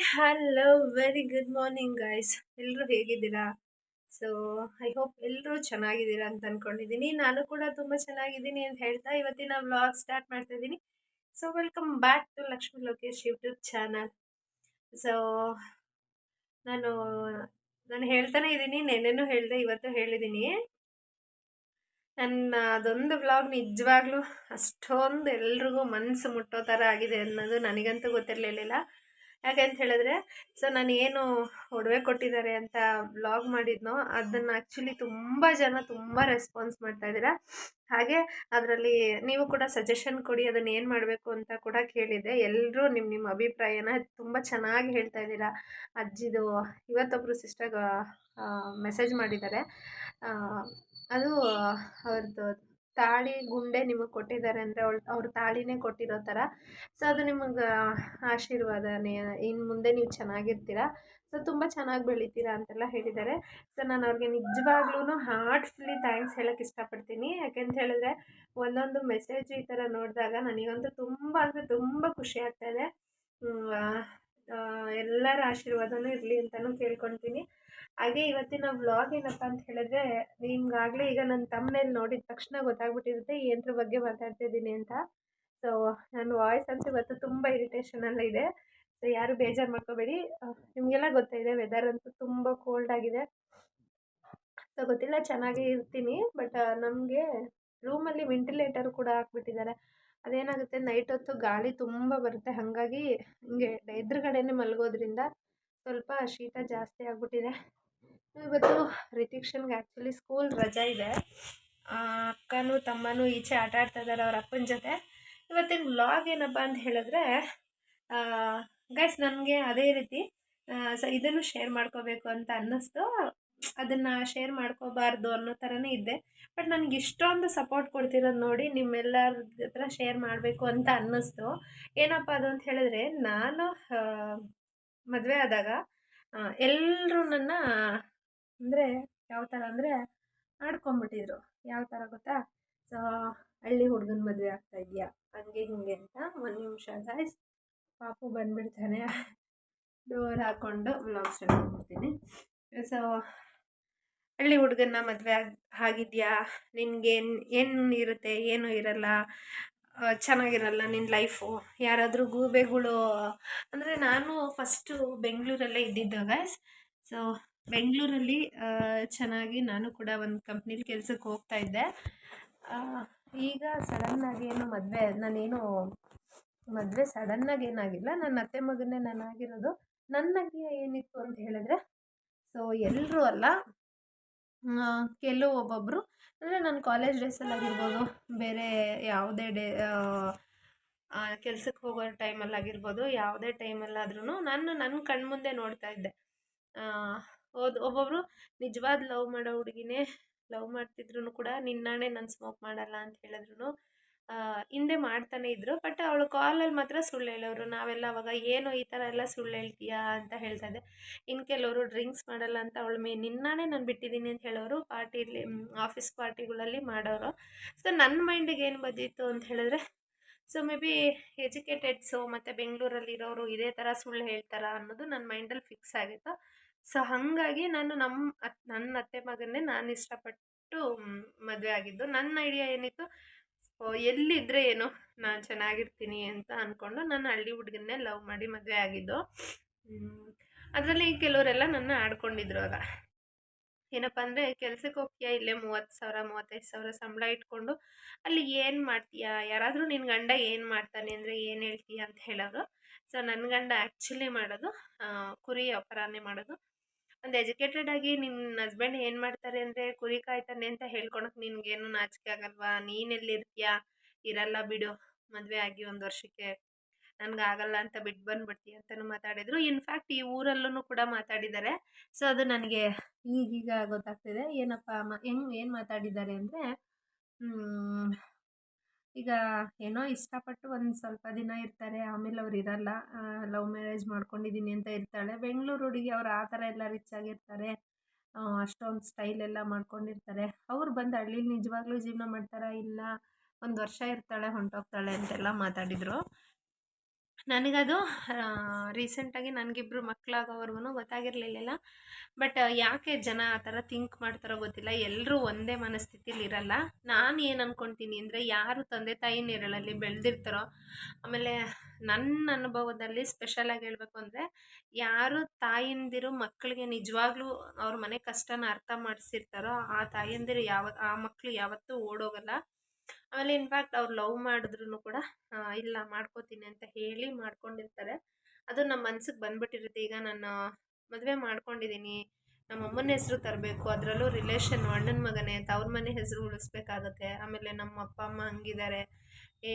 Hi hello very good morning guys. ಎಲ್ಲರೂ ಹೇಗಿದ್ದೀರಾ? So I hope ಎಲ್ಲರೂ ಚೆನ್ನಾಗಿದ್ದೀರಾ ಅಂತ ಅಂದ್ಕೊಂಡಿದ್ದೀನಿ. ನಾನು ಕೂಡ ತುಂಬ ಚೆನ್ನಾಗಿದ್ದೀನಿ ಅಂತ ಹೇಳ್ತಾ ಇವತ್ತಿನ ವ್ಲಾಗ್ ಸ್ಟಾರ್ಟ್ ಮಾಡ್ತಾ ಇದ್ದೀನಿ. So welcome back to Lakshmi Lokesh YouTube channel. So ನಾನು ನಾನು ಹೇಳ್ತಾನೆ ಇದ್ದೀನಿ, ನೆನ್ನೆನೂ ಹೇಳಿದೆ, ಇವತ್ತು ಹೇಳಿದ್ದೀನಿ. ನನ್ನ ಅದೊಂದು ವ್ಲಾಗ್ ನಿಜವಾಗ್ಲೂ ಅಷ್ಟೊಂದು ಎಲ್ರಿಗೂ ಮನಸ್ಸು ಮುಟ್ಟೋ ಥರ ಆಗಿದೆ ಅನ್ನೋದು ನನಗಂತೂ ಗೊತ್ತಿರಲಿಲ್ಲ. ಯಾಕೆಂತ ಹೇಳಿದ್ರೆ, ಸೊ ನಾನು ಏನು ಒಡವೆ ಕೊಟ್ಟಿದ್ದಾರೆ ಅಂತ ವ್ಲಾಗ್ ಮಾಡಿದ್ನೋ ಅದನ್ನು ಆ್ಯಕ್ಚುಲಿ ತುಂಬ ಜನ ತುಂಬ ರೆಸ್ಪಾನ್ಸ್ ಮಾಡ್ತಾ ಇದ್ದೀರಾ. ಹಾಗೆ ಅದರಲ್ಲಿ ನೀವು ಕೂಡ ಸಜೆಷನ್ ಕೊಡಿ, ಅದನ್ನು ಏನು ಮಾಡಬೇಕು ಅಂತ ಕೂಡ ಕೇಳಿದ್ದೆ. ಎಲ್ಲರೂ ನಿಮ್ಮ ಅಭಿಪ್ರಾಯನ ತುಂಬ ಚೆನ್ನಾಗಿ ಹೇಳ್ತಾ ಇದ್ದೀರಾ. ಅಜ್ಜಿದು ಇವತ್ತೊಬ್ಬರು ಸಿಸ್ಟರ್ ಮೆಸೇಜ್ ಮಾಡಿದ್ದಾರೆ. ಅದು ಅವ್ರದ್ದು ತಾಳಿ ಗುಂಡೆ ನಿಮಗೆ ಕೊಟ್ಟಿದ್ದಾರೆ ಅಂದರೆ ಅವ್ರ ತಾಳಿನೇ ಕೊಟ್ಟಿರೋ ಥರ. ಸೊ ಅದು ನಿಮಗೆ ಆಶೀರ್ವಾದನೇ, ಇನ್ನು ಮುಂದೆ ನೀವು ಚೆನ್ನಾಗಿರ್ತೀರ, ಸೊ ತುಂಬ ಚೆನ್ನಾಗಿ ಬೆಳಿತೀರಾ ಅಂತೆಲ್ಲ ಹೇಳಿದ್ದಾರೆ. ಸೊ ನಾನು ಅವ್ರಿಗೆ ನಿಜವಾಗ್ಲೂ ಹಾರ್ಟ್ಫುಲ್ಲಿ ಥ್ಯಾಂಕ್ಸ್ ಹೇಳೋಕ್ಕೆ ಇಷ್ಟಪಡ್ತೀನಿ. ಯಾಕೆಂತ ಹೇಳಿದ್ರೆ ಒಂದೊಂದು ಮೆಸೇಜ್ ಈ ಥರ ನೋಡಿದಾಗ ನನಗಂತೂ ತುಂಬ ಅಂದರೆ ತುಂಬ ಖುಷಿ ಆಗ್ತಾಯಿದೆ. ಎಲ್ಲರ ಆಶೀರ್ವಾದನೂ ಇರಲಿ ಅಂತಲೂ ಕೇಳ್ಕೊತೀನಿ. ಹಾಗೆ ಇವತ್ತಿನ ವ್ಲಾಗ್ ಏನಪ್ಪ ಅಂತ ಹೇಳಿದ್ರೆ, ನಿಮ್ಗಾಗಲೇ ಈಗ ನನ್ನ ತಮ್ಮನೇಲಿ ನೋಡಿದ ತಕ್ಷಣ ಗೊತ್ತಾಗ್ಬಿಟ್ಟಿರುತ್ತೆ ಏನರ ಬಗ್ಗೆ ಮಾತಾಡ್ತಿದ್ದೀನಿ ಅಂತ. ಸೊ ನನ್ನ ವಾಯ್ಸ್ ಅಂತೂ ಇವತ್ತು ತುಂಬ ಇರಿಟೇಷನಲ್ಲ ಇದೆ. ಸೊ ಯಾರು ಬೇಜಾರು ಮಾಡ್ಕೋಬೇಡಿ. ನಿಮಗೆಲ್ಲ ಗೊತ್ತಾಯಿದೆ, ವೆದರ್ ಅಂತೂ ತುಂಬ ಕೋಲ್ಡ್ ಆಗಿದೆ. ಸೊ ಗೊತ್ತಿಲ್ಲ, ಚೆನ್ನಾಗೇ ಇರ್ತೀನಿ. ಬಟ್ ನಮಗೆ ರೂಮಲ್ಲಿ ವೆಂಟಿಲೇಟರ್ ಕೂಡ ಹಾಕ್ಬಿಟ್ಟಿದ್ದಾರೆ. ಅದೇನಾಗುತ್ತೆ, ನೈಟ್ ಹೊತ್ತು ಗಾಳಿ ತುಂಬ ಬರುತ್ತೆ, ಹಾಗಾಗಿ ಹಿಂಗೆ ಎದುರುಗಡೆನೇ ಮಲಗೋದ್ರಿಂದ ಸ್ವಲ್ಪ ಶೀತ ಜಾಸ್ತಿ ಆಗಿಬಿಟ್ಟಿದೆ. ಇವತ್ತು ರಿತಿಕ್ಷನ್ಗೆ ಆ್ಯಕ್ಚುಲಿ ಸ್ಕೂಲ್ ರಜಾ ಇದೆ. ಅಕ್ಕನೂ ತಮ್ಮನೂ ಈಚೆ ಆಟ ಆಡ್ತಾ ಇದ್ದಾರೆ ಅವ್ರ ಅಪ್ಪನ ಜೊತೆ. ಇವತ್ತಿನ ವ್ಲಾಗ್ ಏನಪ್ಪ ಅಂತ ಹೇಳಿದ್ರೆ, ಗೈಸ್ ನನಗೆ ಅದೇ ರೀತಿ ಸೊ ಇದನ್ನು ಶೇರ್ ಮಾಡ್ಕೋಬೇಕು ಅಂತ ಅನ್ನಿಸ್ತು. ಅದನ್ನು ಶೇರ್ ಮಾಡ್ಕೋಬಾರ್ದು ಅನ್ನೋ ಥರನೇ ಇದ್ದೆ. ಬಟ್ ನನಗೆ ಇಷ್ಟೊಂದು ಸಪೋರ್ಟ್ ಕೊಡ್ತಿರೋದು ನೋಡಿ ನಿಮ್ಮೆಲ್ಲರ ಹತ್ರ ಶೇರ್ ಮಾಡಬೇಕು ಅಂತ ಅನ್ನಿಸ್ತು. ಏನಪ್ಪ ಅದು ಅಂತ ಹೇಳಿದ್ರೆ, ನಾನು ಮದುವೆ ಆದಾಗ ಎಲ್ಲರೂ ನನ್ನ ಅಂದರೆ ಯಾವ ಥರ ಅಂದರೆ ಆಡ್ಕೊಂಬಿಟ್ಟಿದ್ರು. ಯಾವ ಥರ ಗೊತ್ತಾ? ಸೊ ಹಳ್ಳಿ ಹುಡುಗನ ಮದುವೆ ಆಗ್ತಾ ಇದೆಯಾ ಹಂಗೆ ಹಿಂಗೆ ಅಂತ. ಒಂದು ನಿಮಿಷ ಗಾಯ್ಸ್, ಪಾಪು ಬಂದುಬಿಡ್ತಾನೆ. ಡೋರ್ ಹಾಕ್ಕೊಂಡು ವ್ಲಾಗ್ ಸ್ಟಾರ್ಟ್ ಮಾಡ್ಬಿಡ್ತೀನಿ. ಸೊ ಹಳ್ಳಿ ಹುಡುಗನ ಮದುವೆ ಆಗಿದೆಯಾ, ನಿನಗೇನು ಏನು ಇರುತ್ತೆ ಏನು ಇರಲ್ಲ, ಚೆನ್ನಾಗಿರಲ್ಲ ನಿನ್ನ ಲೈಫು, ಯಾರಾದರೂ ಗೂಬೆಗಳು ಅಂದರೆ. ನಾನು ಫಸ್ಟು ಬೆಂಗಳೂರಲ್ಲೇ ಇದ್ದಿದ್ದು ಗೈಸ್. ಸೊ ಬೆಂಗಳೂರಲ್ಲಿ ಚೆನ್ನಾಗಿ ನಾನು ಕೂಡ ಒಂದು ಕಂಪ್ನಿಲಿ ಕೆಲ್ಸಕ್ಕೆ ಹೋಗ್ತಾ ಇದ್ದೆ. ಈಗ ಸಡನ್ನಾಗಿ ಏನು ನಾನೇನು ಮದುವೆ ಸಡನ್ನಾಗಿ ಏನಾಗಿಲ್ಲ, ನನ್ನ ಅತ್ತೆ ಮಗನ್ನೇ ನಾನು ಆಗಿರೋದು. ನನಗೆ ಏನಿತ್ತು ಅಂತ ಹೇಳಿದ್ರೆ, ಸೊ ಎಲ್ಲರೂ ಅಲ್ಲ, ಒಬ್ಬೊಬ್ಬರು ಅಂದರೆ ನನ್ನ ಕಾಲೇಜ್ ಡೇಸಲ್ಲಾಗಿರ್ಬೋದು, ಬೇರೆ ಯಾವುದೇ ಕೆಲ್ಸಕ್ಕೆ ಹೋಗೋ ಟೈಮಲ್ಲಾಗಿರ್ಬೋದು, ಯಾವುದೇ ಟೈಮಲ್ಲಾದ್ರೂ ನನ್ನ ಕಣ್ಮುಂದೆ ನೋಡ್ತಾ ಇದ್ದೆ. ಒಬ್ಬೊಬ್ಬರು ನಿಜವಾದ ಲವ್ ಮಾಡೋ ಹುಡುಗಿನೇ ಲವ್ ಮಾಡ್ತಿದ್ರು ಕೂಡ, ನಿನ್ನಾಣೆ ನಾನು ಸ್ಮೋಕ್ ಮಾಡಲ್ಲ ಅಂತ ಹೇಳಿದ್ರು ಹಿಂದೆ ಮಾಡ್ತಾನೆ ಇದ್ದರು. ಬಟ್ ಅವಳು ಕಾಲಲ್ಲಿ ಮಾತ್ರ ಸುಳ್ಳು ಹೇಳೋರು. ನಾವೆಲ್ಲ ಅವಾಗ ಏನು ಈ ಥರ ಎಲ್ಲ ಸುಳ್ಳು ಹೇಳ್ತೀಯಾ ಅಂತ ಹೇಳ್ತಾ ಇದ್ದೆ. ಇನ್ನು ಕೆಲವರು ಡ್ರಿಂಕ್ಸ್ ಮಾಡಲ್ಲ ಅಂತ ಅವಳ ನಿನ್ನಾಣೆ ನಾನು ಬಿಟ್ಟಿದ್ದೀನಿ ಅಂತ ಹೇಳೋರು, ಪಾರ್ಟಿಲಿ ಆಫೀಸ್ ಪಾರ್ಟಿಗಳಲ್ಲಿ ಮಾಡೋರು. ಸೊ ನನ್ನ ಮೈಂಡಿಗೆ ಏನು ಬಂದಿತ್ತು ಅಂತ ಹೇಳಿದ್ರೆ, ಸೊ ಮೇ ಬಿ ಎಜುಕೇಟೆಡ್ಸು ಮತ್ತು ಬೆಂಗಳೂರಲ್ಲಿರೋರು ಇದೇ ಥರ ಸುಳ್ಳು ಹೇಳ್ತಾರಾ ಅನ್ನೋದು ನನ್ನ ಮೈಂಡಲ್ಲಿ ಫಿಕ್ಸ್ ಆಗಿತ್ತು. ಸೊ ಹಾಗಾಗಿ ನಾನು ನನ್ನ ಅತ್ತೆ ಮಗನ್ನೇ ನಾನು ಇಷ್ಟಪಟ್ಟು ಮದುವೆ ಆಗಿದ್ದು. ನನ್ನ ಐಡಿಯಾ ಏನಿತ್ತು, ಎಲ್ಲಿದ್ದರೆ ಏನೋ ನಾನು ಚೆನ್ನಾಗಿರ್ತೀನಿ ಅಂತ ಅಂದ್ಕೊಂಡು ನಾನು ಹಳ್ಳಿ ಹುಡುಗನ್ನೇ ಲವ್ ಮಾಡಿ ಮದುವೆ ಆಗಿದ್ದು. ಅದರಲ್ಲಿ ಕೆಲವರೆಲ್ಲ ನನ್ನ ಆಡ್ಕೊಂಡಿದ್ರು. ಆಗ ಏನಪ್ಪ ಅಂದರೆ, ಕೆಲ್ಸಕ್ಕೆ ಹೋಗ್ತೀಯಾ, ಇಲ್ಲೇ 30,000 35,000 ಸಂಬಳ ಇಟ್ಕೊಂಡು ಅಲ್ಲಿ ಏನು ಮಾಡ್ತೀಯಾ, ಯಾರಾದರೂ ನಿನ್ನ ಗಂಡ ಏನು ಮಾಡ್ತಾನೆ ಅಂದರೆ ಏನು ಹೇಳ್ತೀಯ ಅಂತ ಹೇಳೋರು. ಸೊ ನನ್ನ ಗಂಡ ಆ್ಯಕ್ಚುಲಿ ಮಾಡೋದು ಕುರಿ ವ್ಯಾಪಾರನೇ ಮಾಡೋದು. ಒಂದು ಎಜುಕೇಟೆಡ್ ಆಗಿ ನಿನ್ನ ಹಸ್ಬೆಂಡ್ ಏನು ಮಾಡ್ತಾರೆ ಅಂದರೆ ಕುರಿ ಕಾಯ್ತಾನೆ ಅಂತ ಹೇಳ್ಕೊಳಕ್ಕೆ ನಿನಗೇನು ನಾಚಿಕೆ ಆಗಲ್ವಾ, ನೀನೆಲ್ಲಿರ್ತೀಯಾ, ಇರಲ್ಲ ಬಿಡು, ಮದುವೆ ಆಗಿ 1 ವರ್ಷಕ್ಕೆ ನನಗಾಗಲ್ಲ ಅಂತ ಬಿಟ್ಟು ಬಂದುಬಿಡ್ತೀಯ ಅಂತಲೂ ಮಾತಾಡಿದರು. ಇನ್ಫ್ಯಾಕ್ಟ್ ಈ ಊರಲ್ಲೂ ಕೂಡ ಮಾತಾಡಿದ್ದಾರೆ. ಸೊ ಅದು ನನಗೆ ಈಗೀಗ ಗೊತ್ತಾಗ್ತಿದೆ ಏನಪ್ಪ ಏನು ಮಾತಾಡಿದ್ದಾರೆ ಅಂದರೆ, ಈಗ ಏನೋ ಇಷ್ಟಪಟ್ಟು ಒಂದು ಸ್ವಲ್ಪ ದಿನ ಇರ್ತಾರೆ, ಆಮೇಲೆ ಅವ್ರು ಇರಲ್ಲ. ಲವ್ ಮ್ಯಾರೇಜ್ ಮಾಡ್ಕೊಂಡಿದ್ದೀನಿ ಅಂತ ಇರ್ತಾಳೆ. ಬೆಂಗಳೂರು ಹುಡುಗಿ ಅವ್ರು ಆ ಥರ ಎಲ್ಲ ರಿಚ್ ಆಗಿರ್ತಾರೆ, ಅಷ್ಟೊಂದು ಸ್ಟೈಲ್ ಎಲ್ಲ ಮಾಡ್ಕೊಂಡಿರ್ತಾರೆ. ಅವ್ರು ಬಂದು ಹಳ್ಳೀಲಿ ನಿಜವಾಗ್ಲೂ ಜೀವನ ಮಾಡ್ತಾರಾ, ಇಲ್ಲ 1 ವರ್ಷ ಇರ್ತಾಳೆ ಹೊಂಟೋಗ್ತಾಳೆ ಅಂತೆಲ್ಲ ಮಾತಾಡಿದರು. ನನಗದು ರೀಸೆಂಟಾಗಿ ನನಗಿಬ್ರು ಮಕ್ಕಳಾಗೋವರೆಗೂ ಗೊತ್ತಾಗಿರಲಿಲ್ಲ. ಬಟ್ ಯಾಕೆ ಜನ ಆ ಥರ ಥಿಂಕ್ ಮಾಡ್ತಾರೋ ಗೊತ್ತಿಲ್ಲ. ಎಲ್ಲರೂ ಒಂದೇ ಮನಸ್ಥಿತಿಲಿ ಇರಲ್ಲ. ನಾನು ಏನು ಅಂದ್ಕೊಳ್ತೀನಿ ಅಂದರೆ, ಯಾರು ತಂದೆ ತಾಯಿ ನೆರಳಲ್ಲಿ ಬೆಳೆದಿರ್ತಾರೋ, ಆಮೇಲೆ ನನ್ನ ಅನುಭವದಲ್ಲಿ ಸ್ಪೆಷಲಾಗಿ ಹೇಳಬೇಕು ಅಂದರೆ, ಯಾರು ತಾಯಂದಿರು ಮಕ್ಕಳಿಗೆ ನಿಜವಾಗ್ಲೂ ಅವ್ರ ಮನೆ ಕಷ್ಟನ ಅರ್ಥ ಮಾಡಿಸಿರ್ತಾರೋ ಆ ತಾಯಂದಿರು ಆ ಮಕ್ಕಳು ಯಾವತ್ತೂ ಓಡೋಗಲ್ಲ. ಆಮೇಲೆ ಇನ್ಫ್ಯಾಕ್ಟ್ ಅವ್ರು ಲವ್ ಮಾಡಿದ್ರು ಕೂಡ ಇಲ್ಲ ಮಾಡ್ಕೋತೀನಿ ಅಂತ ಹೇಳಿ ಮಾಡ್ಕೊಂಡಿರ್ತಾರೆ. ಅದು ನಮ್ಮ ಮನ್ಸಿಗೆ ಬಂದ್ಬಿಟ್ಟಿರುತ್ತೆ. ಈಗ ನಾನು ಮದುವೆ ಮಾಡ್ಕೊಂಡಿದ್ದೀನಿ, ನಮ್ಮ ಅಮ್ಮನ ಹೆಸರು ತರಬೇಕು, ಅದರಲ್ಲೂ ರಿಲೇಷನ್ ಅಣ್ಣನ ಮಗನೇ, ತವ್ರ ಮನೆ ಹೆಸರು ಉಳಿಸ್ಬೇಕಾಗತ್ತೆ. ಆಮೇಲೆ ನಮ್ಮ ಅಪ್ಪ ಅಮ್ಮ ಹಂಗಿದ್ದಾರೆ, ಏ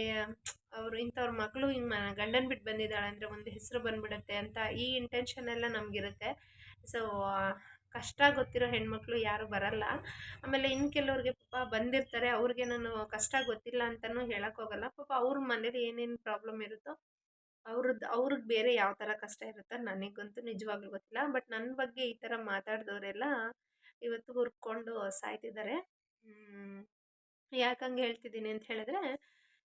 ಅವರು ಇಂಥವ್ರ ಮಗಳು ಹಿಂಗೆ ಗಂಡನ ಬಿಟ್ಟು ಬಂದಿದ್ದಾಳೆ ಅಂದರೆ ಒಂದು ಹೆಸರು ಬಂದ್ಬಿಡುತ್ತೆ ಅಂತ ಈ ಇಂಟೆನ್ಷನ್ ಎಲ್ಲ ನಮಗಿರುತ್ತೆ. ಸೊ ಕಷ್ಟ ಗೊತ್ತಿರೋ ಹೆಣ್ಮಕ್ಳು ಯಾರು ಬರಲ್ಲ. ಆಮೇಲೆ ಇನ್ನು ಕೆಲವ್ರಿಗೆ ಪಾಪ ಬಂದಿರ್ತಾರೆ, ಅವ್ರಿಗೆ ನಾನು ಕಷ್ಟ ಗೊತ್ತಿಲ್ಲ ಅಂತಲೂ ಹೇಳೋಕ್ಕೋಗಲ್ಲ. ಪಾಪ ಅವ್ರ ಮನೇಲಿ ಏನೇನು ಪ್ರಾಬ್ಲಮ್ ಇರುತ್ತೋ ಅವ್ರಿಗೆ ಬೇರೆ ಯಾವ ಥರ ಕಷ್ಟ ಇರುತ್ತೋ ನನಗಂತೂ ನಿಜವಾಗ್ಲೂ ಗೊತ್ತಿಲ್ಲ. ಬಟ್ ನನ್ನ ಬಗ್ಗೆ ಈ ಥರ ಮಾತಾಡಿದವರೆಲ್ಲ ಇವತ್ತು ಹುರ್ಕೊಂಡು ಸಾಯ್ತಿದ್ದಾರೆ. ಯಾಕೆ ಹಂಗೆ ಹೇಳ್ತಿದ್ದೀನಿ ಅಂತ ಹೇಳಿದ್ರೆ,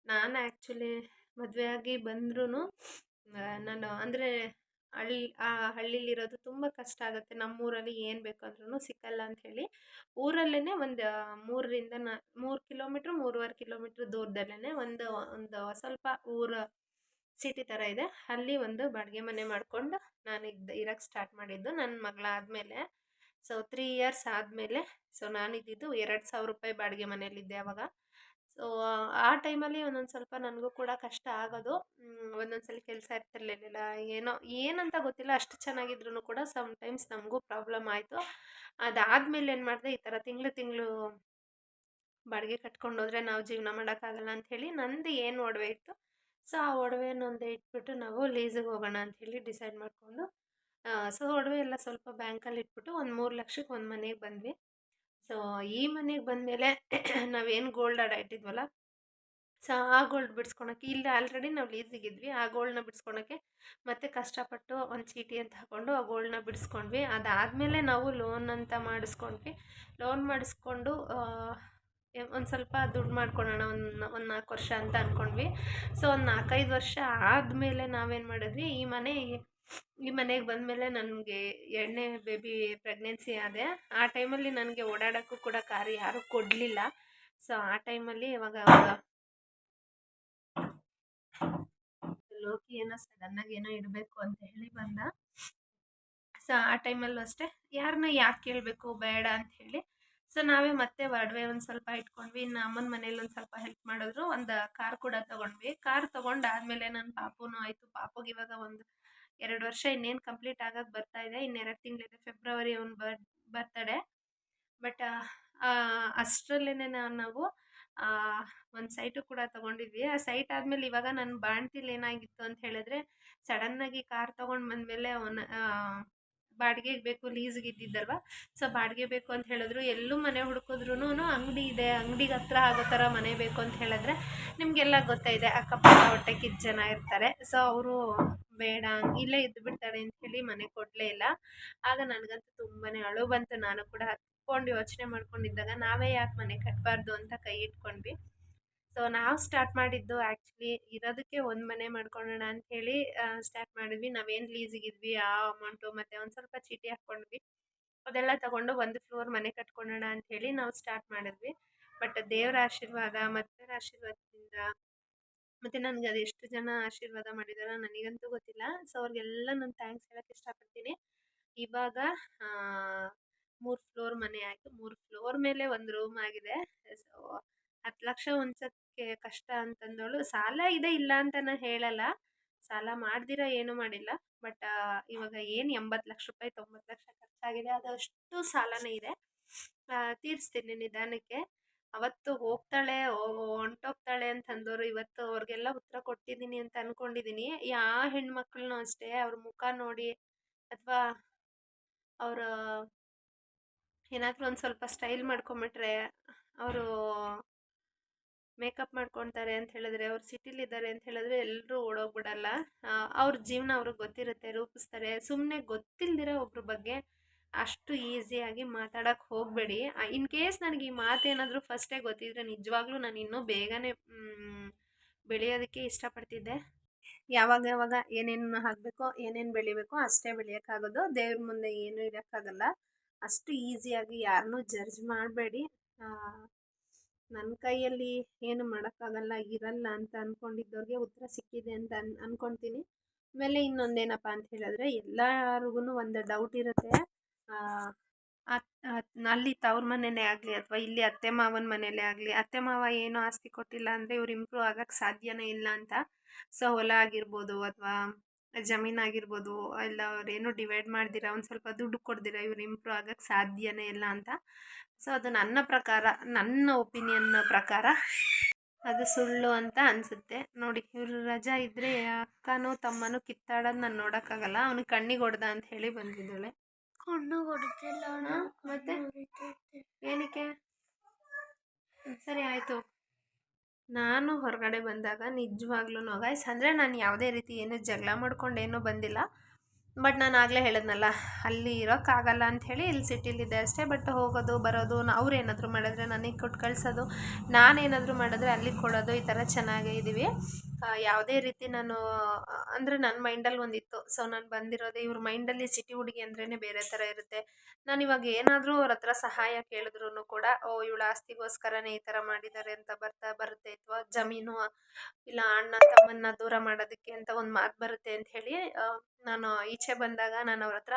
ನಾನು ಆ್ಯಕ್ಚುಲಿ ಮದುವೆ ಆಗಿ ಬಂದ್ರೂ ನಾನು ಅಂದರೆ ಆ ಹಳ್ಳೀಲಿರೋದು ತುಂಬ ಕಷ್ಟ ಆಗುತ್ತೆ. ನಮ್ಮೂರಲ್ಲಿ ಏನು ಬೇಕಂದ್ರೂ ಸಿಕ್ಕಲ್ಲ ಅಂಥೇಳಿ ಊರಲ್ಲೇ ಒಂದು 3 ಕಿಲೋಮೀಟ್ರ್ 3.5 ಕಿಲೋಮೀಟ್ರ್ ದೂರದಲ್ಲೇ ಒಂದು ಒಂದು ಸ್ವಲ್ಪ ಊರು ಸಿಟಿ ಥರ ಇದೆ. ಅಲ್ಲಿ ಒಂದು ಬಾಡಿಗೆ ಮನೆ ಮಾಡಿಕೊಂಡು ನಾನು ಇರೋಕ್ಕೆ ಸ್ಟಾರ್ಟ್ ಮಾಡಿದ್ದು ನನ್ನ ಮಗಳಾದಮೇಲೆ. ಸೊ 3 ಇಯರ್ಸ್ ಆದಮೇಲೆ ನಾನಿದ್ದಿದ್ದು 2,000 ರೂಪಾಯಿ ಬಾಡಿಗೆ ಮನೆಯಲ್ಲಿದ್ದೆ ಆವಾಗ. ಸೊ ಆ ಟೈಮಲ್ಲಿ ಒಂದೊಂದು ಸ್ವಲ್ಪ ನನಗೂ ಕೂಡ ಕಷ್ಟ ಆಗೋದು. ಒಂದೊಂದು ಸಲ ಕೆಲಸ ಇರ್ತಿರ್ಲಿಲ್ಲ, ಏನಂತ ಗೊತ್ತಿಲ್ಲ. ಅಷ್ಟು ಚೆನ್ನಾಗಿದ್ರೂ ಕೂಡ ಸಮ್ಟೈಮ್ಸ್ ನಮಗೂ ಪ್ರಾಬ್ಲಮ್ ಆಯಿತು. ಅದಾದಮೇಲೆ ಏನು ಮಾಡಿದೆ, ಈ ಥರ ತಿಂಗಳು ಬಾಡಿಗೆ ಕಟ್ಕೊಂಡು ಹೋದರೆ ನಾವು ಜೀವನ ಮಾಡೋಕ್ಕಾಗಲ್ಲ ಅಂಥೇಳಿ ನಂದು ಏನು ಒಡವೆ ಇತ್ತು, ಸೊ ಆ ಒಡವೆನೊಂದು ಇಟ್ಬಿಟ್ಟು ನಾವು ಲೀಸಿಗೆ ಹೋಗೋಣ ಅಂಥೇಳಿ ಡಿಸೈಡ್ ಮಾಡಿಕೊಂಡು ಸೊ ಒಡವೆ ಎಲ್ಲ ಸ್ವಲ್ಪ ಬ್ಯಾಂಕಲ್ಲಿ ಇಟ್ಬಿಟ್ಟು ಒಂದು 3 ಲಕ್ಷಕ್ಕೆ ಒಂದು ಮನೆಗೆ ಬಂದ್ವಿ. ಸೊ ಈ ಮನೆಗೆ ಬಂದಮೇಲೆ ನಾವೇನು ಗೋಲ್ಡ್ ಅಡ ಇಟ್ಟಿದ್ವಲ್ಲ, ಸೊ ಆ ಗೋಲ್ಡ್ ಬಿಡಿಸ್ಕೊಳಕ್ಕೆ ಇಲ್ಲಿ ಆಲ್ರೆಡಿ ನಾವು ಲೀಸಿಗಿದ್ವಿ. ಆ ಗೋಲ್ಡ್ನ ಬಿಡಿಸ್ಕೊಳಕ್ಕೆ ಮತ್ತೆ ಕಷ್ಟಪಟ್ಟು ಒಂದು ಚೀಟಿ ಅಂತ ಹಾಕ್ಕೊಂಡು ಆ ಗೋಲ್ಡ್ನ ಬಿಡಿಸ್ಕೊಂಡ್ವಿ. ಅದಾದಮೇಲೆ ನಾವು ಲೋನ್ ಅಂತ ಮಾಡಿಸ್ಕೊಂಡ್ವಿ. ಲೋನ್ ಮಾಡಿಸ್ಕೊಂಡು ಒಂದು ಸ್ವಲ್ಪ ದುಡ್ಡು ಮಾಡ್ಕೊಳ್ಳೋಣ, ಒಂದು 4 ವರ್ಷ ಅಂತ ಅಂದ್ಕೊಂಡ್ವಿ. ಸೊ ಒಂದು 4-5 ವರ್ಷ ಆದಮೇಲೆ ನಾವೇನು ಮಾಡಿದ್ವಿ, ಈ ಮನೆಗೆ ಬಂದಮೇಲೆ ನನಗೆ 2ನೇ ಬೇಬಿ ಪ್ರೆಗ್ನೆನ್ಸಿ ಆದೆ. ಆ ಟೈಮಲ್ಲಿ ನನಗೆ ಓಡಾಡೋಕ್ಕೂ ಕೂಡ ಕಾರು ಯಾರೂ ಕೊಡಲಿಲ್ಲ. ಸೊ ಆ ಟೈಮಲ್ಲಿ ಇವಾಗ ಲೋಕಿ ಏನೋ ಸಡನ್ನಾಗಿ ಏನೋ ಇಡಬೇಕು ಅಂತ ಹೇಳಿ ಬಂದ. ಸೊ ಆ ಟೈಮಲ್ಲೂ ಅಷ್ಟೇ ಯಾರನ್ನ ಯಾಕೆ ಕೇಳಬೇಕು ಬೇಡ ಅಂತ ಹೇಳಿ ಸೊ ನಾವೇ ಮತ್ತೆ ಒಡವೆ ಒಂದು ಸ್ವಲ್ಪ ಇಟ್ಕೊಂಡ್ವಿ. ಇನ್ನು ಅಮ್ಮನ ಮನೇಲಿ ಒಂದು ಸ್ವಲ್ಪ ಹೆಲ್ಪ್ ಮಾಡಿದ್ರು. ಒಂದು ಕಾರ್ ಕೂಡ ತೊಗೊಂಡ್ವಿ. ಕಾರ್ ತೊಗೊಂಡಾದ್ಮೇಲೆ ನನ್ನ ಪಾಪುನೂ ಆಯಿತು. ಪಾಪುಗೆ ಇವಾಗ ಒಂದು 2 ವರ್ಷ ಇನ್ನೇನು ಕಂಪ್ಲೀಟ್ ಆಗಕ್ಕೆ ಬರ್ತಾ ಇದೆ. ಇನ್ನು 2 ತಿಂಗಳಿದೆ, ಫೆಬ್ರವರಿ ಅವ್ನ ಬರ್ತಡೇ. ಬಟ್ ಅಷ್ಟರಲ್ಲೇ ನಾವು ಒಂದು ಸೈಟು ಕೂಡ ತೊಗೊಂಡಿದ್ವಿ. ಆ ಸೈಟ್ ಆದಮೇಲೆ ಇವಾಗ ನನ್ನ ಬಾಣ್ತಿಲಿ ಏನಾಗಿತ್ತು ಅಂತ ಹೇಳಿದ್ರೆ, ಸಡನ್ನಾಗಿ ಕಾರ್ ತೊಗೊಂಡು ಬಂದಮೇಲೆ ಬಾಡಿಗೆಗೆ ಬೇಕು, ಲೀಸ್ಗೆ ಇದ್ದಿದ್ದಲ್ವ. ಸೊ ಬಾಡಿಗೆ ಬೇಕು ಅಂತ ಹೇಳಿದ್ರು. ಎಲ್ಲೂ ಮನೆ ಹುಡುಕಿದ್ರೂ ಅಂಗಡಿ ಇದೆ, ಅಂಗಡಿಗೆ ಹತ್ರ ಆಗೋ ಥರ ಮನೆ ಬೇಕು ಅಂತ ಹೇಳಿದ್ರೆ ನಿಮಗೆಲ್ಲ ಗೊತ್ತಾಯಿದೆ, ಅಕ್ಕಪಕ್ಕ ಹೊಟ್ಟೆಕಿದ್ದು ಜನ ಇರ್ತಾರೆ. ಸೊ ಅವರು ಬೇಡ ಇಲ್ಲೇ ಇದ್ದು ಬಿಡ್ತಾರೆ ಅಂತ ಹೇಳಿ ಮನೆ ಕೊಡಲೇ ಇಲ್ಲ. ಆಗ ನನಗಂತೂ ತುಂಬಾ ಅಳು ಬಂತು. ನಾನು ಕೂಡ ಹತ್ಕೊಂಡು ಯೋಚನೆ ಮಾಡ್ಕೊಂಡಿದ್ದಾಗ ನಾವೇ ಯಾಕೆ ಮನೆ ಕಟ್ಟಬಾರ್ದು ಅಂತ ಕೈ ಇಟ್ಕೊಂಡ್ವಿ. ಸೊ ನಾವು ಸ್ಟಾರ್ಟ್ ಮಾಡಿದ್ದು ಆ್ಯಕ್ಚುಲಿ ಇರೋದಕ್ಕೆ ಒಂದು ಮನೆ ಮಾಡ್ಕೊಳ್ಳೋಣ ಅಂಥೇಳಿ ಸ್ಟಾರ್ಟ್ ಮಾಡಿದ್ವಿ. ನಾವೇನು ಲೀಸಿಗಿದ್ವಿ ಆ ಅಮೌಂಟು ಮತ್ತು ಒಂದು ಸ್ವಲ್ಪ ಚೀಟಿ ಹಾಕ್ಕೊಂಡ್ವಿ. ಅದೆಲ್ಲ ತೊಗೊಂಡು 1 ಫ್ಲೋರ್ ಮನೆ ಕಟ್ಕೊಳ್ಳೋಣ ಅಂಥೇಳಿ ನಾವು ಸ್ಟಾರ್ಟ್ ಮಾಡಿದ್ವಿ. ಬಟ್ ದೇವರ ಆಶೀರ್ವಾದ ಮತ್ತು ಆಶೀರ್ವಾದದಿಂದ ಮತ್ತು ನನಗೆ ಅದೆಷ್ಟು ಜನ ಆಶೀರ್ವಾದ ಮಾಡಿದಾರೋ ನನಗಂತೂ ಗೊತ್ತಿಲ್ಲ. ಸೊ ಅವ್ರಿಗೆಲ್ಲ ನಾನು ಥ್ಯಾಂಕ್ಸ್ ಹೇಳೋಕ್ಕೆ ಇಷ್ಟಪಡ್ತೀನಿ. ಇವಾಗ 3 ಫ್ಲೋರ್ ಮನೆ ಆಯಿತು. 3 ಫ್ಲೋರ್ ಮೇಲೆ ಒಂದು ರೂಮ್ ಆಗಿದೆ. ಸೊ 10 ಲಕ್ಷ ಹೊಂದ್ಸೋಕ್ಕೆ ಕಷ್ಟ ಅಂತಂದವಳು. ಸಾಲ ಇದೆ, ಇಲ್ಲ ಅಂತ ನಾನು ಹೇಳಲ್ಲ, ಸಾಲ ಮಾಡ್ದಿರ ಏನೂ ಮಾಡಿಲ್ಲ. ಬಟ್ ಇವಾಗ ಏನು 80 ಲಕ್ಷ ರೂಪಾಯಿ 90 ಲಕ್ಷ ಖರ್ಚಾಗಿದೆ, ಅದಷ್ಟು ಸಾಲನೇ ಇದೆ. ತೀರಿಸ್ತೀನಿ ನಿಧಾನಕ್ಕೆ. ಅವತ್ತು ಹೋಗ್ತಾಳೆ ಹೊಂಟೋಗ್ತಾಳೆ ಅಂತಂದವರು ಇವತ್ತು ಅವ್ರಿಗೆಲ್ಲ ಉತ್ತರ ಕೊಟ್ಟಿದ್ದೀನಿ ಅಂತ ಅಂದ್ಕೊಂಡಿದ್ದೀನಿ. ಯಾವ ಹೆಣ್ಮಕ್ಳನ್ನೂ ಅಷ್ಟೇ ಅವ್ರ ಮುಖ ನೋಡಿ ಅಥವಾ ಅವ್ರ ಏನಾದರೂ ಒಂದು ಸ್ವಲ್ಪ ಸ್ಟೈಲ್ ಮಾಡ್ಕೊಂಬಿಟ್ರೆ, ಅವರು ಮೇಕಪ್ ಮಾಡ್ಕೊತಾರೆ ಅಂತ ಹೇಳಿದ್ರೆ, ಅವ್ರು ಸಿಟಿಲಿದ್ದಾರೆ ಅಂತ ಹೇಳಿದ್ರೆ ಎಲ್ಲರೂ ಓಡೋಗ್ಬಿಡಲ್ಲ. ಅವ್ರ ಜೀವನ ಅವ್ರಿಗೆ ಗೊತ್ತಿರುತ್ತೆ, ರೂಪಿಸ್ತಾರೆ. ಸುಮ್ಮನೆ ಗೊತ್ತಿಲ್ದಿರೋ ಒಬ್ರ ಬಗ್ಗೆ ಅಷ್ಟು ಈಸಿಯಾಗಿ ಮಾತಾಡೋಕ್ಕೆ ಹೋಗಬೇಡಿ. ಇನ್ ಕೇಸ್ ನನಗೆ ಈ ಮಾತೇನಾದರೂ ಫಸ್ಟೇ ಗೊತ್ತಿದ್ರೆ ನಿಜವಾಗ್ಲೂ ನಾನು ಇನ್ನೂ ಬೇಗನೆ ಬೆಳೆಯೋದಕ್ಕೆ ಇಷ್ಟಪಡ್ತಿದ್ದೆ. ಯಾವಾಗ ಯಾವಾಗ ಏನೇನು ಹಾಕಬೇಕೋ ಏನೇನು ಬೆಳಿಬೇಕೋ ಅಷ್ಟೇ ಬೆಳೆಯೋಕ್ಕಾಗೋದು. ದೇವ್ರ ಮುಂದೆ ಏನೂ ಇಡೋಕ್ಕಾಗಲ್ಲ. ಅಷ್ಟು ಈಸಿಯಾಗಿ ಯಾರನ್ನೂ ಜಡ್ಜ್ ಮಾಡಬೇಡಿ. ನನ್ನ ಕೈಯಲ್ಲಿ ಏನು ಮಾಡೋಕ್ಕಾಗಲ್ಲ, ಇರಲ್ಲ ಅಂತ ಅಂದ್ಕೊಂಡಿದ್ದವ್ರಿಗೆ ಉತ್ತರ ಸಿಕ್ಕಿದೆ ಅಂತ ಅಂದ್ಕೊಳ್ತೀನಿ. ಆಮೇಲೆ ಇನ್ನೊಂದೇನಪ್ಪ ಅಂತ ಹೇಳಿದ್ರೆ, ಎಲ್ಲರಿಗೂ ಒಂದು ಡೌಟ್ ಇರುತ್ತೆ. ಅಲ್ಲಿ ತವ್ರ ಮನೆಯೇ ಆಗಲಿ ಅಥವಾ ಇಲ್ಲಿ ಅತ್ತೆ ಮಾವನ ಮನೆಯಲ್ಲೇ ಆಗಲಿ, ಅತ್ತೆ ಮಾವ ಏನೂ ಆಸ್ತಿ ಕೊಟ್ಟಿಲ್ಲ ಅಂದರೆ ಇವ್ರು ಇಂಪ್ರೂವ್ ಆಗೋಕ್ಕೆ ಸಾಧ್ಯನೇ ಇಲ್ಲ ಅಂತ. ಸೊ ಹೊಲ ಆಗಿರ್ಬೋದು ಅಥವಾ ಜಮೀನಾಗಿರ್ಬೋದು, ಇಲ್ಲ ಅವ್ರೇನು ಡಿವೈಡ್ ಮಾಡ್ದಿರ ಒಂದು ಸ್ವಲ್ಪ ದುಡ್ಡು ಕೊಡ್ದಿರ ಇವ್ರು ಇಂಪ್ರೂವ್ ಆಗೋಕ್ಕೆ ಸಾಧ್ಯನೇ ಇಲ್ಲ ಅಂತ. ಸೊ ಅದು ನನ್ನ ಪ್ರಕಾರ, ನನ್ನ ಒಪಿನಿಯನ್ ಪ್ರಕಾರ ಅದು ಸುಳ್ಳು ಅಂತ ಅನಿಸುತ್ತೆ. ನೋಡಿ, ಇವ್ರು ರಜಾ ಇದ್ದರೆ ಅಕ್ಕನೋ ತಮ್ಮನೋ ಕಿತ್ತಾಡೋದು ನಾನು ನೋಡೋಕ್ಕಾಗಲ್ಲ. ಅವನು ಕಣ್ಣಿಗೆ ಹೊಡೆದ ಅಂತ ಹೇಳಿ ಬಂದಿದ್ದಾಳೆ. ಕಣ್ಣು ಹೊಡಿತಿಲ್ಲ ಮತ್ತೆ ಏನಕ್ಕೆ? ಸರಿ ಆಯಿತು. ನಾನು ಹೊರಗಡೆ ಬಂದಾಗ ನಿಜವಾಗ್ಲೂ ಗೈಸ್, ಅಂದರೆ ನಾನು ಯಾವುದೇ ರೀತಿ ಏನು ಜಗಳ ಮಾಡ್ಕೊಂಡೇನೂ ಬಂದಿಲ್ಲ. ಬಟ್ ನಾನು ಆಗಲೇ ಹೇಳಿದ್ನಲ್ಲ, ಅಲ್ಲಿ ಇರೋಕ್ಕಾಗಲ್ಲ ಅಂಥೇಳಿ ಇಲ್ಲಿ ಸಿಟಿಲಿದೆ ಅಷ್ಟೇ. ಬಟ್ ಹೋಗೋದು ಬರೋದು, ಅವ್ರು ಏನಾದರೂ ಮಾಡಿದ್ರೆ ನನಗೆ ಕೊಟ್ಟು ಕಳಿಸೋದು, ನಾನೇನಾದರೂ ಮಾಡಿದ್ರೆ ಅಲ್ಲಿಗೆ ಕೊಡೋದು, ಈ ಥರ ಚೆನ್ನಾಗೇ ಇದ್ದೀವಿ. ಯಾವುದೇ ರೀತಿ ನಾನು ಅಂದರೆ ನನ್ನ ಮೈಂಡಲ್ಲಿ ಒಂದಿತ್ತು. ಸೊ ನಾನು ಬಂದಿರೋದು ಇವ್ರ ಮೈಂಡಲ್ಲಿ ಸಿಟಿ ಹುಡುಗಿ ಅಂದ್ರೇ ಬೇರೆ ಥರ ಇರುತ್ತೆ. ನಾನು ಇವಾಗ ಏನಾದರೂ ಅವ್ರ ಹತ್ರ ಸಹಾಯ ಕೇಳಿದ್ರು ಕೂಡ, ಓ ಇವಳ ಆಸ್ತಿಗೋಸ್ಕರನೇ ಈ ಥರ ಮಾಡಿದ್ದಾರೆ ಅಂತ ಬರುತ್ತೆ, ಅಥವಾ ಜಮೀನು ಇಲ್ಲ ಅಣ್ಣ ತಮ್ಮನ್ನ ದೂರ ಮಾಡೋದಕ್ಕೆ ಅಂತ ಒಂದು ಮಾತು ಬರುತ್ತೆ ಅಂತ ಹೇಳಿ ನಾನು ಈಚೆ ಬಂದಾಗ ನಾನು ಅವ್ರ ಹತ್ರ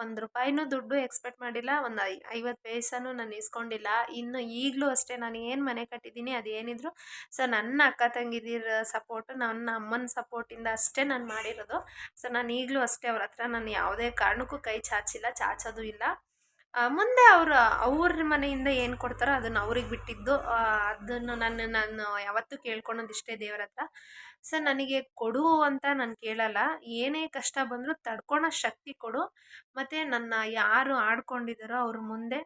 ₹1 ದುಡ್ಡು ಎಕ್ಸ್ಪೆಕ್ಟ್ ಮಾಡಿಲ್ಲ. ಒಂದು 50 ಪೈಸನೂ ನಾನು ಇಸ್ಕೊಂಡಿಲ್ಲ. ಇನ್ನು ಈಗಲೂ ಅಷ್ಟೇ, ನಾನು ಏನು ಮನೆ ಕಟ್ಟಿದ್ದೀನಿ ಅದೇನಿದ್ರು ಸೊ ನನ್ನ ಅಕ್ಕ ತಂಗಿದಿರ ಸಪೋರ್ಟು, ನನ್ನ ಅಮ್ಮನ ಸಪೋರ್ಟಿಂದ ಅಷ್ಟೇ ನಾನು ಮಾಡಿರೋದು. ಸೊ ನಾನು ಈಗಲೂ ಅಷ್ಟೇ ಅವ್ರ ಹತ್ರ ನಾನು ಯಾವುದೇ ಕಾರಣಕ್ಕೂ ಕೈ ಚಾಚಿಲ್ಲ, ಚಾಚೋದು ಇಲ್ಲ. ಮುಂದೆ ಅವ್ರ ಮನೆಯಿಂದ ಏನು ಕೊಡ್ತಾರೋ ಅದನ್ನು ಅವ್ರಿಗೆ ಬಿಟ್ಟಿದ್ದು. ಅದನ್ನು ನಾನು ಯಾವತ್ತೂ ಕೇಳ್ಕೊಳೋದಿಷ್ಟೇ ದೇವ್ರ ಹತ್ರ. ಸೊ ನನಗೆ ಕೊಡು ಅಂತ ನಾನು ಕೇಳಲ್ಲ. ಏನೇ ಕಷ್ಟ ಬಂದರೂ ತಡ್ಕೊಳೋ ಶಕ್ತಿ ಕೊಡು, ಮತ್ತು ನನ್ನ ಯಾರು ಆಡ್ಕೊಂಡಿದ್ದಾರೋ ಅವ್ರ ಮುಂದೆ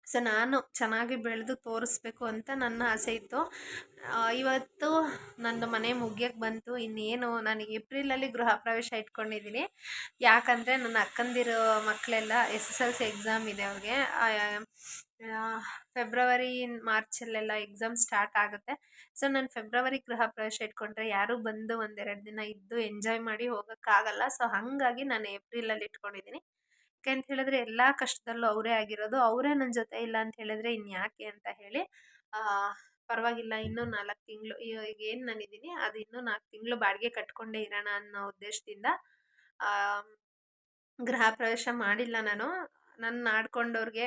ಸೊ ನಾನು ಚೆನ್ನಾಗಿ ಬೆಳೆದು ತೋರಿಸ್ಬೇಕು ಅಂತ ನನ್ನ ಆಸೆ ಇತ್ತು. ಇವತ್ತು ನನ್ನ ಮನೆ ಮುಗಿಯಕ್ಕೆ ಬಂತು. ಇನ್ನೇನು ನನಗೆ ಏಪ್ರಿಲಲ್ಲಿ ಗೃಹ ಪ್ರವೇಶ ಇಟ್ಕೊಂಡಿದ್ದೀನಿ. ಯಾಕಂದರೆ ನನ್ನ ಅಕ್ಕಂದಿರು ಮಕ್ಕಳೆಲ್ಲ SSLC ಎಕ್ಸಾಮ್ ಇದೆ ಅವ್ರಿಗೆ. ಫೆಬ್ರವರಿ ಮಾರ್ಚಲ್ಲೆಲ್ಲ ಎಕ್ಸಾಮ್ ಸ್ಟಾರ್ಟ್ ಆಗುತ್ತೆ. ಸೊ ನಾನು ಫೆಬ್ರವರಿ ಗೃಹ ಪ್ರವೇಶ ಇಟ್ಕೊಂಡ್ರೆ ಯಾರೂ ಬಂದು 1-2 ದಿನ ಇದ್ದು ಎಂಜಾಯ್ ಮಾಡಿ ಹೋಗೋಕ್ಕಾಗಲ್ಲ. ಸೊ ಹಾಗಾಗಿ ನಾನು ಏಪ್ರಿಲಲ್ಲಿ ಇಟ್ಕೊಂಡಿದ್ದೀನಿ. ಯಾಕೆ ಅಂತ ಹೇಳಿದ್ರೆ ಎಲ್ಲ ಕಷ್ಟದಲ್ಲೂ ಅವರೇ ಆಗಿರೋದು. ಅವರೇ ನನ್ನ ಜೊತೆ ಇಲ್ಲ ಅಂತ ಹೇಳಿದ್ರೆ ಇನ್ಯಾಕೆ ಅಂತ ಹೇಳಿ ಪರವಾಗಿಲ್ಲ, ಇನ್ನೂ 4 ತಿಂಗಳು ಈಗ ಏನು ನಾನಿದ್ದೀನಿ ಅದು ಇನ್ನೂ 4 ತಿಂಗಳು ಬಾಡಿಗೆ ಕಟ್ಕೊಂಡೇ ಇರೋಣ ಅನ್ನೋ ಉದ್ದೇಶದಿಂದ ಗೃಹ ಪ್ರವೇಶ ಮಾಡಿಲ್ಲ ನಾನು. ನನ್ನ ಆಡ್ಕೊಂಡವ್ರಿಗೆ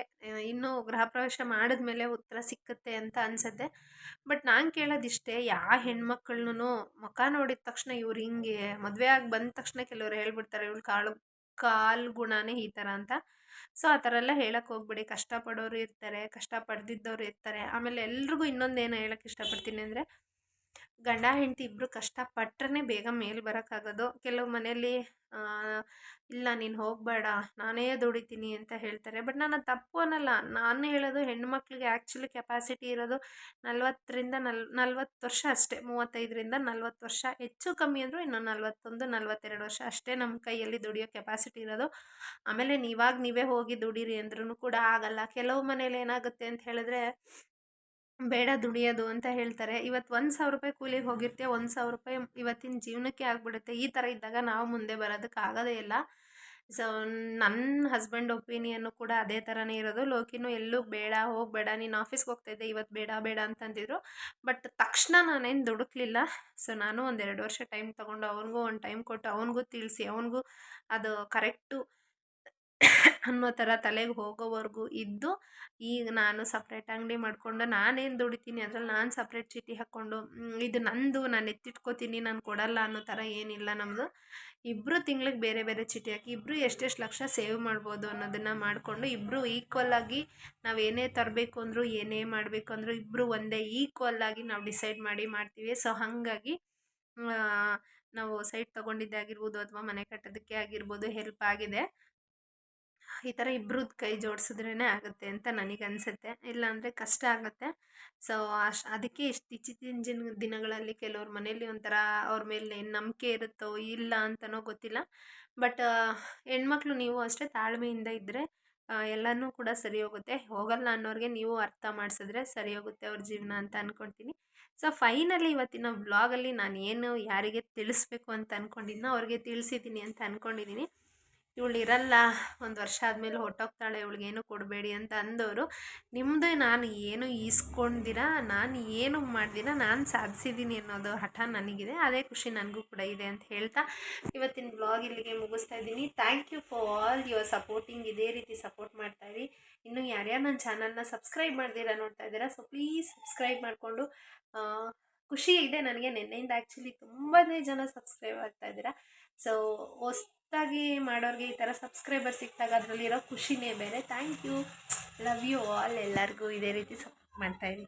ಇನ್ನೂ ಗೃಹ ಪ್ರವೇಶ ಮಾಡಿದ್ಮೇಲೆ ಉತ್ತರ ಸಿಕ್ಕುತ್ತೆ ಅಂತ ಅನಿಸುತ್ತೆ. ಬಟ್ ನಾನು ಕೇಳೋದಿಷ್ಟೇ, ಯಾವ ಹೆಣ್ಮಕ್ಳನ್ನೂ ಮುಖ ನೋಡಿದ ತಕ್ಷಣ ಇವ್ರು ಹಿಂಗೆ ಮದುವೆ ಆಗಿ ಬಂದ ತಕ್ಷಣ ಕೆಲವ್ರು ಹೇಳ್ಬಿಡ್ತಾರೆ ಇವಳು ಕಾಲು ಗುಣನೇ ಈ ಥರ ಅಂತ. ಸೊ ಆ ಥರ ಎಲ್ಲ ಹೇಳಕ್ಕೆ ಹೋಗ್ಬೇಡಿ. ಕಷ್ಟಪಡೋರು ಇರ್ತಾರೆ, ಕಷ್ಟಪಡ್ದಿದ್ದವ್ರು ಇರ್ತಾರೆ. ಆಮೇಲೆ ಎಲ್ರಿಗೂ ಇನ್ನೊಂದೇನು ಹೇಳಕ್ಕೆ ಇಷ್ಟಪಡ್ತೀನಿ ಅಂದರೆ, ಗಂಡ ಹೆಂಡತಿ ಇಬ್ಬರು ಕಷ್ಟಪಟ್ಟರೆ ಬೇಗ ಮೇಲೆ ಬರೋಕ್ಕಾಗೋದು. ಕೆಲವು ಮನೆಯಲ್ಲಿ ಇಲ್ಲ ನೀನು ಹೋಗಬೇಡ ನಾನೇ ದುಡಿತೀನಿ ಅಂತ ಹೇಳ್ತಾರೆ. ಬಟ್ ನಾನು ಅದು ತಪ್ಪು ಅನ್ನಲ್ಲ. ನಾನು ಹೇಳೋದು ಹೆಣ್ಮಕ್ಳಿಗೆ ಆ್ಯಕ್ಚುಲಿ ಕೆಪಾಸಿಟಿ ಇರೋದು 40 ವರ್ಷ ಅಷ್ಟೇ. 35-40 ವರ್ಷ, ಹೆಚ್ಚು ಕಮ್ಮಿ ಅಂದರೂ ಇನ್ನು 41-42 ವರ್ಷ ಅಷ್ಟೇ ನಮ್ಮ ಕೈಯಲ್ಲಿ ದುಡಿಯೋ ಕೆಪಾಸಿಟಿ ಇರೋದು. ಆಮೇಲೆ ನೀವೇ ಹೋಗಿ ದುಡೀರಿ ಅಂದ್ರೂ ಕೂಡ ಆಗಲ್ಲ. ಕೆಲವು ಮನೇಲಿ ಏನಾಗುತ್ತೆ ಅಂತ ಹೇಳಿದ್ರೆ, ಬೇಡ ದುಡಿಯೋದು ಅಂತ ಹೇಳ್ತಾರೆ. ಇವತ್ತು ₹1,000 ಕೂಲಿಗೆ ಹೋಗಿರ್ತೀಯ, ₹1,000 ಇವತ್ತಿನ ಜೀವನಕ್ಕೆ ಆಗಿಬಿಡುತ್ತೆ. ಈ ಥರ ಇದ್ದಾಗ ನಾವು ಮುಂದೆ ಬರೋದಕ್ಕೆ ಆಗೋದೇ ಇಲ್ಲ. ಸೊ ನನ್ನ ಹಸ್ಬೆಂಡ್ ಒಪಿನಿಯನ್ನು ಕೂಡ ಅದೇ ಥರನೇ ಇರೋದು. ಲೋಕಿನೂ ಎಲ್ಲೂ ಬೇಡ ಹೋಗಬೇಡ, ನೀನು ಆಫೀಸ್ಗೆ ಹೋಗ್ತಾಯಿದ್ದೆ ಇವತ್ತು ಬೇಡ ಅಂತಂದಿದ್ರು. ಬಟ್ ತಕ್ಷಣ ನಾನೇನು ದುಡುಕ್ಲಿಲ್ಲ. ಸೊ ನಾನು 1-2 ವರ್ಷ ಟೈಮ್ ತೊಗೊಂಡು ಅವ್ನಿಗೂ ಒಂದು ಟೈಮ್ ಕೊಟ್ಟು ಅವನಿಗೂ ತಿಳಿಸಿ ಅವನಿಗೂ ಅದು ಕರೆಕ್ಟು ಅನ್ನೋ ಥರ ತಲೆಗೆ ಹೋಗೋವರೆಗೂ ಇದ್ದು, ಈಗ ನಾನು ಸಪ್ರೇಟ್ ಅಂಗಡಿ ಮಾಡಿಕೊಂಡು ನಾನೇನು ದುಡಿತೀನಿ ಅದ್ರಲ್ಲಿ ನಾನು ಸಪ್ರೇಟ್ ಚೀಟಿ ಹಾಕ್ಕೊಂಡು ಇದು ನಂದು, ನಾನು ಎತ್ತಿಟ್ಕೋತೀನಿ, ನಾನು ಕೊಡಲ್ಲ ಅನ್ನೋ ಥರ ಏನಿಲ್ಲ ನಮ್ಮದು. ಇಬ್ಬರು ತಿಂಗ್ಳಿಗೆ ಬೇರೆ ಬೇರೆ ಚೀಟಿ ಹಾಕಿ ಇಬ್ಬರು ಎಷ್ಟೆಷ್ಟು ಲಕ್ಷ ಸೇವ್ ಮಾಡ್ಬೋದು ಅನ್ನೋದನ್ನು ಮಾಡಿಕೊಂಡು ಇಬ್ಬರು ಈಕ್ವಲ್ಲಾಗಿ ನಾವು ಏನೇ ತರಬೇಕು ಅಂದರೂ ಏನೇ ಮಾಡಬೇಕು ಅಂದರೂ ಇಬ್ಬರು ಒಂದೇ ಈಕ್ವಲ್ಲಾಗಿ ನಾವು ಡಿಸೈಡ್ ಮಾಡ್ತೀವಿ. ಸೊ ಹಾಗಾಗಿ ನಾವು ಸೈಟ್ ತೊಗೊಂಡಿದ್ದೇ ಆಗಿರ್ಬೋದು ಅಥವಾ ಮನೆ ಕಟ್ಟೋದಕ್ಕೆ ಆಗಿರ್ಬೋದು ಹೆಲ್ಪ್ ಆಗಿದೆ. ಈ ಥರ ಇಬ್ರದ್ದು ಕೈ ಜೋಡಿಸಿದ್ರೇ ಆಗುತ್ತೆ ಅಂತ ನನಗನ್ಸುತ್ತೆ. ಇಲ್ಲಾಂದರೆ ಕಷ್ಟ ಆಗುತ್ತೆ. ಸೊ ಅದಕ್ಕೆ ಇತ್ತೀಚಿನ ದಿನಗಳಲ್ಲಿ ಕೆಲವ್ರ ಮನೇಲಿ ಒಂಥರ ಅವ್ರ ಮೇಲೆ ನಂಬಿಕೆ ಇರುತ್ತೋ ಇಲ್ಲ ಅಂತನೋ ಗೊತ್ತಿಲ್ಲ. ಬಟ್ ಹೆಣ್ಮಕ್ಳು ನೀವು ಅಷ್ಟೇ ತಾಳ್ಮೆಯಿಂದ ಇದ್ದರೆ ಎಲ್ಲನೂ ಕೂಡ ಸರಿ ಹೋಗುತ್ತೆ. ಹೋಗಲ್ಲ ಅನ್ನೋರಿಗೆ ನೀವು ಅರ್ಥ ಮಾಡಿಸಿದ್ರೆ ಸರಿ ಹೋಗುತ್ತೆ ಅವ್ರ ಜೀವನ ಅಂತ ಅಂದ್ಕೊಳ್ತೀನಿ. ಸೊ ಫೈನಲಿ ಇವತ್ತಿನ ವ್ಲಾಗಲ್ಲಿ ನಾನು ಏನು ಯಾರಿಗೆ ತಿಳಿಸ್ಬೇಕು ಅಂತ ಅಂದ್ಕೊಂಡಿದ್ನೋ ಅವ್ರಿಗೆ ತಿಳಿಸಿದ್ದೀನಿ ಅಂತ ಅಂದ್ಕೊಂಡಿದ್ದೀನಿ. ಇವಳು ಇರಲ್ಲ, 1 ವರ್ಷ ಆದಮೇಲೆ ಹೊರ್ಟೋಗ್ತಾಳೆ, ಇವಳಿಗೇನು ಕೊಡಬೇಡಿ ಅಂತ ಅಂದವರು, ನಿಮ್ಮದು ನಾನು ಏನು ಈಸ್ಕೊಂಡಿರ, ನಾನು ಏನು ಮಾಡ್ದಿರ ನಾನು ಸಾಧಿಸಿದ್ದೀನಿ ಅನ್ನೋದು ಹಠ ನನಗಿದೆ. ಅದೇ ಖುಷಿ ನನಗೂ ಕೂಡ ಇದೆ ಅಂತ ಹೇಳ್ತಾ ಇವತ್ತಿನ ಬ್ಲಾಗ್ ಇಲ್ಲಿಗೆ ಮುಗಿಸ್ತಾ ಇದ್ದೀನಿ. Thank you for all your supporting. ಇದೇ ರೀತಿ ಸಪೋರ್ಟ್ ಮಾಡ್ತಾಯಿರಿ. ಇನ್ನು ಯಾರ್ಯಾರು ನನ್ನ ಚಾನಲ್ನ ಸಬ್ಸ್ಕ್ರೈಬ್ ಮಾಡ್ದಿರ ನೋಡ್ತಾ ಇದ್ದೀರಾ, ಸೊ ಪ್ಲೀಸ್ ಸಬ್ಸ್ಕ್ರೈಬ್ ಮಾಡಿಕೊಂಡು ಖುಷಿ ಇದೆ ನನಗೆ. ನಿನ್ನೆಯಿಂದ ಆ್ಯಕ್ಚುಲಿ ತುಂಬಾ ಜನ ಸಬ್ಸ್ಕ್ರೈಬ್ ಆಗ್ತಾ ಇದ್ದೀರಾ. ಸೊ ಹೊಸ್ದಾಗಿ ಮಾಡೋರಿಗೆ ಈ ಥರ ಸಬ್ಸ್ಕ್ರೈಬರ್ ಸಿಕ್ಕಿದಾಗ ಅದರಲ್ಲಿರೋ ಖುಷಿನೇ ಬೇರೆ. Thank you, love you all. ಎಲ್ಲರಿಗೂ ಇದೇ ರೀತಿ ಸಪೋರ್ಟ್ ಮಾಡ್ತಾಯಿರಿ.